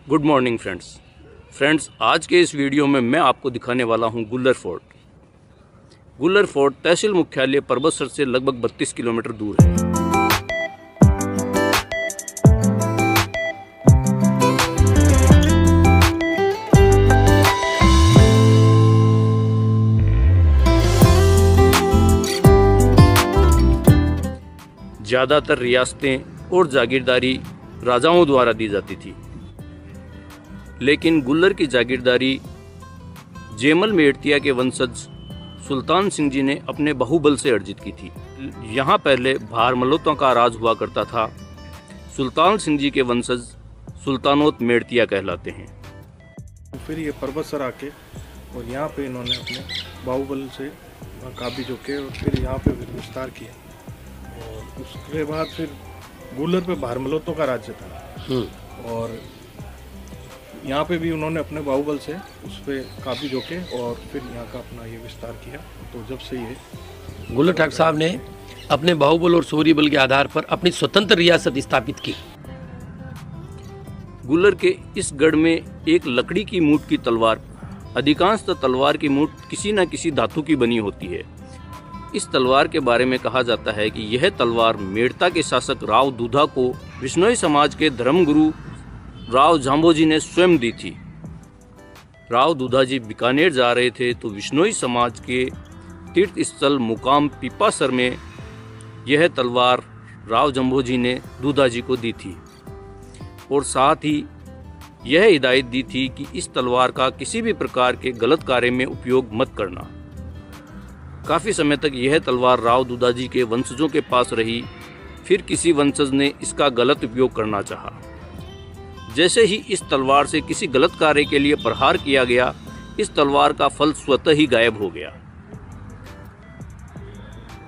Good morning friends, आज के इस वीडियो में मैं आपको दिखाने वाला हूं गुल्लर फोर्ट। गुल्लर फोर्ट तहसील मुख्यालय परबतसर से लगभग 32 किलोमीटर दूर है। ज़्यादातर रियासतें और जागीरदारी राजाओं द्वारा दी जाती थी, लेकिन गुल्लर की जागीरदारी जेमल मेड़तिया के वंशज सुल्तान सिंह जी ने अपने बाहुबल से अर्जित की थी। यहाँ पहले भार मल्लोतों का राज हुआ करता था। सुल्तान सिंह जी के वंशज सुल्तानोत मेड़तिया कहलाते हैं। फिर ये परबतसर आके और यहाँ पे इन्होंने अपने बाहुबल से काबी जोके और फिर यहाँ पे विस्तार किया। और उसके बाद फिर गुल्लर पे भार मल्लोतों का राज्य था और यहाँ पे भी उन्होंने अपने बाहुबल से उस पर काबी जोके और फिर यहाँ का अपना ये विस्तार किया। तो जब से ये गुल्लर ठाकुर साहब ने अपने बाहुबल और शौर्य बल के आधार पर अपनी स्वतंत्र रियासत स्थापित की। गुल्लर के इस गढ़ में एक लकड़ी की मूठ की तलवार, अधिकांशतः तलवार की मूठ किसी न किसी धातु की बनी होती है। इस तलवार के बारे में कहा जाता है कि यह तलवार मेड़ता के शासक राव दूधा को विश्नोई समाज के धर्मगुरु राव जाम्भोजी ने स्वयं दी थी। राव दूधा जी बीकानेर जा रहे थे तो विश्नोई समाज के तीर्थ स्थल मुकाम पीपासर में यह तलवार राव जाम्भोजी ने दूधा जी को दी थी और साथ ही यह हिदायत दी थी कि इस तलवार का किसी भी प्रकार के गलत कार्य में उपयोग मत करना। काफ़ी समय तक यह तलवार राव दूधा जी के वंशजों के पास रही। फिर किसी वंशज ने इसका गलत उपयोग करना चाहा। जैसे ही इस तलवार से किसी गलत कार्य के लिए प्रहार किया गया, इस तलवार का फल स्वतः ही गायब हो गया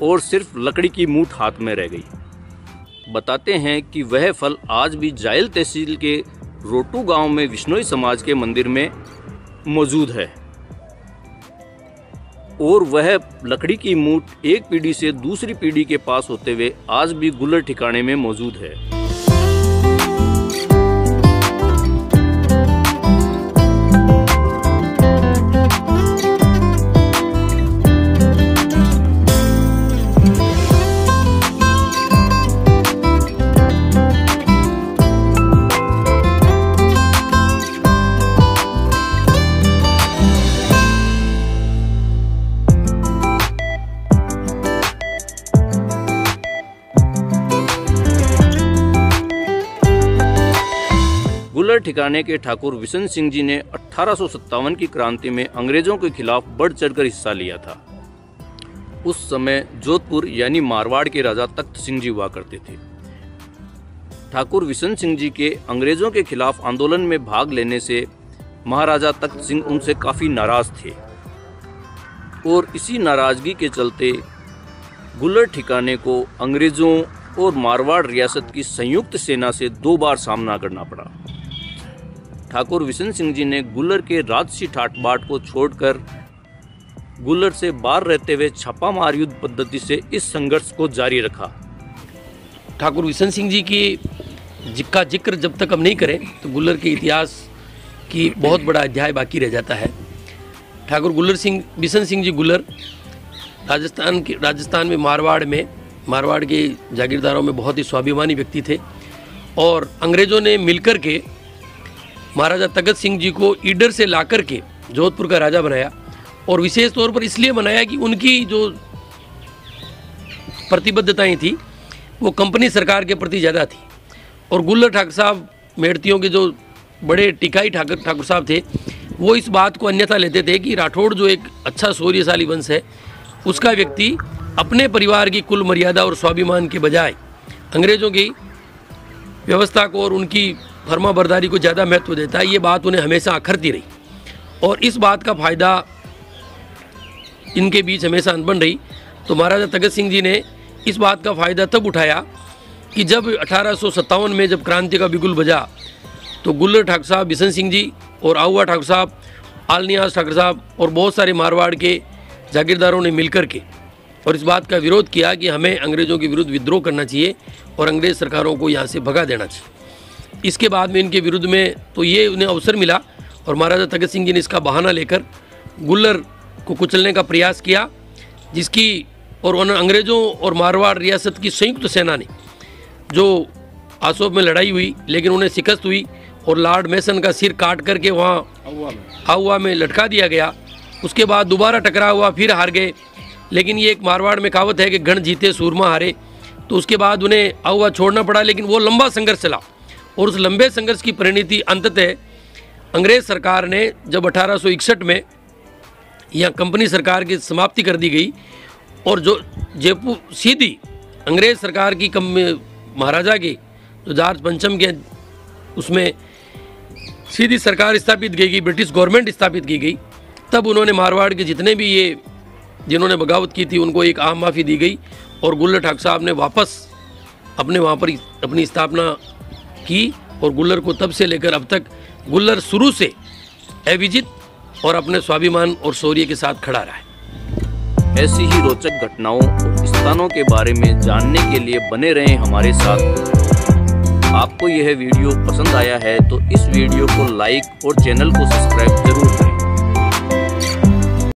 और सिर्फ लकड़ी की मूठ हाथ में रह गई। बताते हैं कि वह फल आज भी जायल तहसील के रोटू गांव में विश्नोई समाज के मंदिर में मौजूद है और वह लकड़ी की मूठ एक पीढ़ी से दूसरी पीढ़ी के पास होते हुए आज भी गुल्लर ठिकाने में मौजूद है। गुल्लर ठिकाने के ठाकुर विशन सिंह जी ने 1857 की क्रांति में अंग्रेजों के खिलाफ बढ़ चढ़कर हिस्सा लिया था। उस समय जोधपुर यानी मारवाड़ के राजा तख्त सिंह जी हुआ करते थे। ठाकुर विशन सिंह जी के अंग्रेजों के खिलाफ आंदोलन में भाग लेने से महाराजा तख्त सिंह उनसे काफ़ी नाराज थे और इसी नाराजगी के चलते गुल्लर ठिकाने को अंग्रेजों और मारवाड़ रियासत की संयुक्त सेना से 2 बार सामना करना पड़ा। ठाकुर विशन सिंह जी ने गुल्लर के राजसी ठाट बाट को छोड़कर गुल्लर से बाहर रहते हुए छापामार युद्ध पद्धति से इस संघर्ष को जारी रखा। ठाकुर विशन सिंह जी की जिक्का जिक्र जब तक हम नहीं करें तो गुल्लर के इतिहास की बहुत बड़ा अध्याय बाकी रह जाता है। ठाकुर विशन सिंह जी गुल्लर राजस्थान में मारवाड़ के जागीरदारों में बहुत ही स्वाभिमानी व्यक्ति थे और अंग्रेज़ों ने मिलकर के महाराजा तगत सिंह जी को ईडर से लाकर के जोधपुर का राजा बनाया और विशेष तौर पर इसलिए बनाया कि उनकी जो प्रतिबद्धताएं थी वो कंपनी सरकार के प्रति ज़्यादा थी और गुल्लर ठाकुर साहब मेड़तियों के जो बड़े टिकाई ठाकुर साहब थे वो इस बात को अन्यथा लेते थे कि राठौड़ जो एक अच्छा शौर्यशाली वंश है उसका व्यक्ति अपने परिवार की कुल मर्यादा और स्वाभिमान के बजाय अंग्रेज़ों की व्यवस्था को और उनकी फर्माबरदारी को ज़्यादा महत्व देता है। ये बात उन्हें हमेशा अखरती रही और इस बात का फ़ायदा इनके बीच हमेशा अनबन रही। तो महाराजा तगत सिंह जी ने इस बात का फ़ायदा तब उठाया कि जब 1857 में जब क्रांति का बिगुल बजा तो गुल्लर ठाकुर साहब, बिशन सिंह जी और आहुआ ठाकुर साहब, आलनियाज ठाकुर साहब और बहुत सारे मारवाड़ के जागीरदारों ने मिलकर के और इस बात का विरोध किया कि हमें अंग्रेज़ों के विरुद्ध विद्रोह करना चाहिए और अंग्रेज़ सरकारों को यहाँ से भगा देना चाहिए। इसके बाद में इनके विरुद्ध में तो ये उन्हें अवसर मिला और महाराजा भगत सिंह जी ने इसका बहाना लेकर गुल्लर को कुचलने का प्रयास किया, जिसकी और उन अंग्रेज़ों और मारवाड़ रियासत की संयुक्त सेना ने जो आसोब में लड़ाई हुई, लेकिन उन्हें शिकस्त हुई और लॉर्ड मेसन का सिर काट करके वहाँ आहुआ में लटका दिया गया। उसके बाद दोबारा टकराव हुआ, फिर हार गए। लेकिन ये एक मारवाड़ में कहावत है कि गण जीते सूरमा हारे, तो उसके बाद उन्हें आहुआ छोड़ना पड़ा। लेकिन वो लंबा संघर्ष चला और उस लंबे संघर्ष की परिणति अंततः अंग्रेज़ सरकार ने जब 1861 में यहाँ कंपनी सरकार की समाप्ति कर दी गई और जो जयपुर सीधी अंग्रेज़ सरकार की महाराजा के जो जॉर्ज पंचम के उसमें सीधी सरकार स्थापित की गई, ब्रिटिश गवर्नमेंट स्थापित की गई, तब उन्होंने मारवाड़ के जितने भी ये जिन्होंने बगावत की थी उनको एक आम माफ़ी दी गई और गुल्लर ठाकुर साहब ने वापस अपने वहाँ पर अपनी स्थापना की। और गुल्लर को तब से लेकर अब तक गुल्लर शुरू से अविजित और अपने स्वाभिमान और शौर्य के साथ खड़ा रहा है। ऐसी ही रोचक घटनाओं और स्थानों के बारे में जानने के लिए बने रहें हमारे साथ। आपको यह वीडियो पसंद आया है तो इस वीडियो को लाइक और चैनल को सब्सक्राइब जरूर करें।